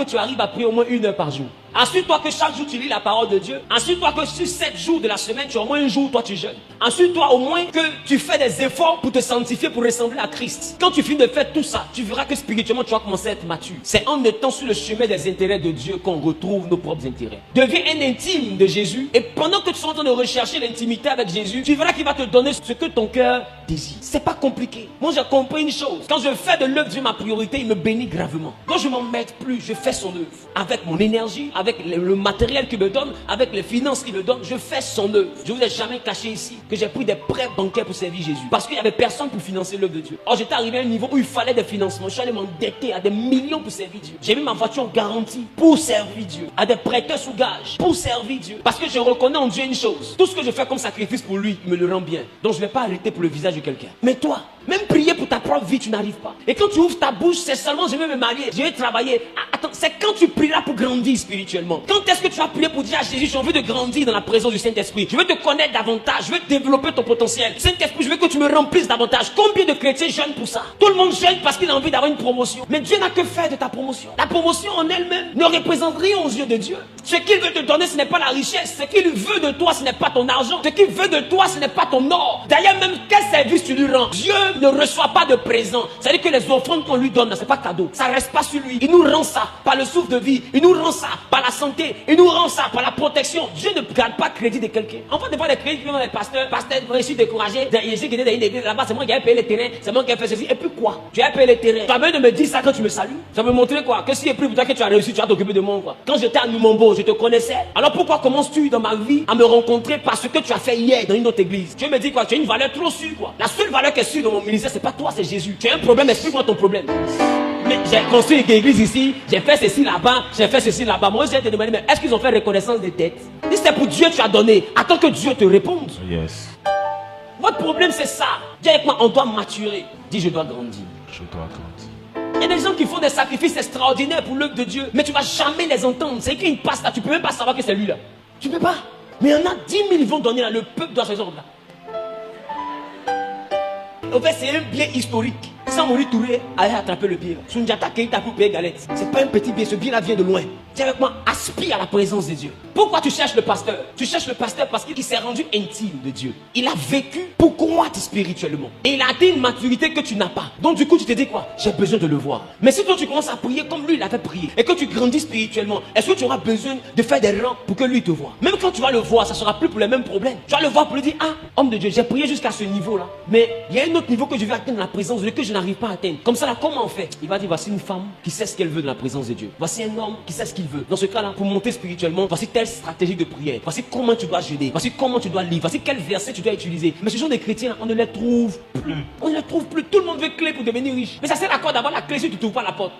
que tu arrives à prier au moins 1 heure par jour. Assure-toi que chaque jour tu lis la parole de Dieu. Assure-toi que sur 7 jours de la semaine, tu as au moins un jour où toi tu jeûnes. Assure-toi au moins que tu fais des efforts pour te sanctifier, pour ressembler à Christ. Quand tu finis de faire tout ça, tu verras que spirituellement tu vas commencer à être mature. C'est en étant sur le chemin des intérêts de Dieu qu'on retrouve nos propres intérêts. Deviens un intime de Jésus et pendant que tu es en train de rechercher l'intimité avec Jésus, tu verras qu'il va te donner ce que ton cœur désire. C'est pas compliqué. Moi j'ai compris une chose. Quand je fais de l'œuvre de Dieu ma priorité, il me bénit gravement. Quand je m'en mets plus, je fais son œuvre. Avec mon énergie, avec le matériel qu'il me donne, avec les finances qu'il me donne, je fais son œuvre. Je vous ai jamais caché ici que j'ai pris des prêts bancaires pour servir Jésus. Parce qu'il n'y avait personne pour financer l'œuvre de Dieu. Or j'étais arrivé à un niveau où il fallait des financements. Je suis allé m'endetter à des millions pour servir Dieu. J'ai mis ma voiture en garantie pour servir Dieu. À des prêteurs sous gage pour servir Dieu. Parce que je reconnais en Dieu une chose. Tout ce que je fais comme sacrifice pour lui, il me le rend bien. Donc je ne vais pas arrêter pour le visage de quelqu'un. Mais toi, même prier pour ta propre vie, tu n'arrives pas. Et quand tu ouvres ta bouche, c'est seulement je vais me marier, je vais travailler. Ah, attends, c'est quand tu prieras pour grandir spirituellement. Quand est-ce que tu vas prier pour dire à Jésus, j'ai envie de grandir dans la présence du Saint-Esprit. Je veux te connaître davantage, je veux développer ton potentiel. Saint-Esprit, je veux que tu me remplisses davantage. Combien de chrétiens jeûnent pour ça? Tout le monde jeûne parce qu'il a envie d'avoir une promotion. Mais Dieu n'a que faire de ta promotion. La promotion en elle-même ne représente rien aux yeux de Dieu. Ce qu'il veut te donner, ce n'est pas la richesse. Ce qu'il veut de toi, ce n'est pas ton argent. Ce qu'il veut de toi, ce n'est pas ton or. D'ailleurs, même quel service tu lui rends. Dieu ne reçoit pas de présent. C'est-à-dire que les offrandes qu'on lui donne, c'est pas cadeau. Ça reste pas sur lui. Il nous rend ça par le souffle de vie. Il nous rend ça par la santé. Il nous rend ça par la protection. Dieu ne garde pas crédit de quelqu'un. On va devant les crédits qui viennent les pasteurs. Pasteur, je suis découragé. Je suis qui était dans une église là-bas. C'est moi qui ai payé les terrains. C'est moi qui ai fait ceci. Et puis quoi? Tu as payé les terrains. Tu as besoin de me dire ça quand tu me salues. Ça veut montrer quoi? Que si j'ai pris pour toi que tu as réussi, tu vas t'occuper de moi quoi. Quand j'étais à Numombo, je te connaissais. Alors pourquoi commences-tu dans ma vie à me rencontrer parce que tu as fait hier dans une autre église? Tu me dis quoi? Tu as une valeur trop sûre quoi. La seule valeur qui est sûre dans mon ministère, c'est pas toi, c'est Jésus. Tu as un problème, explique-moi ton problème. Mais j'ai construit une église ici, j'ai fait ceci là-bas, j'ai fait ceci là-bas. Moi, j'ai te demandé, mais est-ce qu'ils ont fait reconnaissance des têtes? Si c'est pour Dieu, tu as donné. Attends que Dieu te réponde. Yes. Votre problème, c'est ça. Dis avec moi, on doit maturer. Dis, je dois grandir. Je dois grandir. Il y a des gens qui font des sacrifices extraordinaires pour l'œuvre de Dieu, mais tu ne vas jamais les entendre. C'est qu'il passe là, tu ne peux même pas savoir que c'est lui là. Tu ne peux pas. Mais il y en a 10 000 qui vont donner là, le peuple doit se faire là. En fait, c'est un bien historique. Sans mourir Touré, aller attraper le pied. Sundiata Keita pour payer galette. C'est pas un petit bien, ce bien là vient de loin. Dis avec moi, aspire à la présence de Dieu. Pourquoi tu cherches le pasteur? Tu cherches le pasteur parce qu'il s'est rendu intime de Dieu. Il a vécu pour croître spirituellement. Et il a atteint une maturité que tu n'as pas. Donc du coup, tu te dis quoi? J'ai besoin de le voir. Mais si toi tu commences à prier comme lui il avait prié et que tu grandis spirituellement, est-ce que tu auras besoin de faire des rangs pour que lui te voie? Même quand tu vas le voir, ça sera plus pour les mêmes problèmes. Tu vas le voir pour lui dire, ah, homme de Dieu, j'ai prié jusqu'à ce niveau-là. Mais il y a un autre niveau que je vais atteindre dans la présence de Dieu que je n'arrive pas à atteindre. Comme ça là, comment on fait? Il va dire, voici une femme qui sait ce qu'elle veut dans la présence de Dieu. Voici un homme qui sait ce qu'il veut. Dans ce cas-là, pour monter spirituellement, voici telle stratégie de prière. Voici comment tu dois jeûner. Voici comment tu dois lire. Voici quel verset tu dois utiliser. Mais ce sont des chrétiens, on ne les trouve plus. On ne les trouve plus. Tout le monde veut clé pour devenir riche. Mais ça sert à quoi d'avoir la clé si tu ne trouves pas la porte?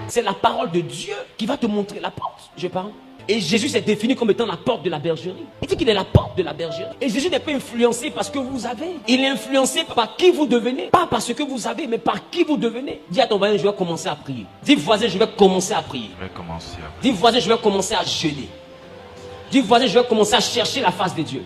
C'est la parole de Dieu qui va te montrer la porte. Je parle. Et Jésus s'est défini comme étant la porte de la bergerie. Il dit qu'il est la porte de la bergerie. Et Jésus n'est pas influencé par ce que vous avez. Il est influencé par qui vous devenez. Pas par ce que vous avez, mais par qui vous devenez. Dis à ton voisin, je vais commencer à prier. Dis voisin, je vais commencer à prier. Je vais commencer à prier. Dis voisin, je vais commencer à jeûner. Dis voisin, je vais commencer à chercher la face de Dieu.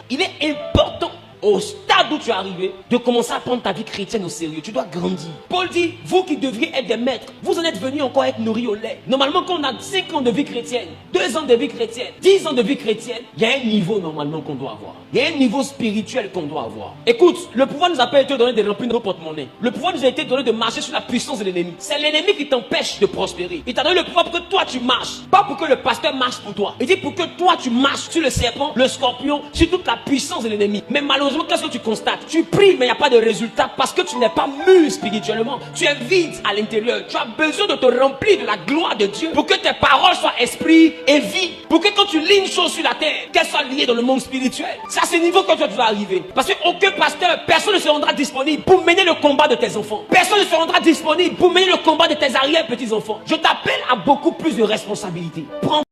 Il est important au stade où tu es arrivé, de commencer à prendre ta vie chrétienne au sérieux. Tu dois grandir. Paul dit, vous qui devriez être des maîtres, vous en êtes venus encore être nourris au lait. Normalement, quand on a 5 ans de vie chrétienne, 2 ans de vie chrétienne, 10 ans de vie chrétienne, il y a un niveau normalement qu'on doit avoir. Il y a un niveau spirituel qu'on doit avoir. Écoute, le pouvoir nous a pas été donné de remplir nos porte-monnaies. Le pouvoir nous a été donné de marcher sur la puissance de l'ennemi. C'est l'ennemi qui t'empêche de prospérer. Il t'a donné le pouvoir pour que toi tu marches. Pas pour que le pasteur marche pour toi. Il dit pour que toi tu marches sur le serpent, le scorpion, sur toute la puissance de l'ennemi. Mais malheureusement, qu'est-ce que tu constates? Tu pries mais il n'y a pas de résultat parce que tu n'es pas mûr spirituellement. Tu es vide à l'intérieur. Tu as besoin de te remplir de la gloire de Dieu pour que tes paroles soient esprit et vie. Pour que quand tu lis une chose sur la terre, qu'elle soit liée dans le monde spirituel. C'est à ce niveau que tu dois arriver. Parce qu'aucun pasteur, personne ne se rendra disponible pour mener le combat de tes enfants. Personne ne se rendra disponible pour mener le combat de tes arrière-petits-enfants. Je t'appelle à beaucoup plus de responsabilités. Prends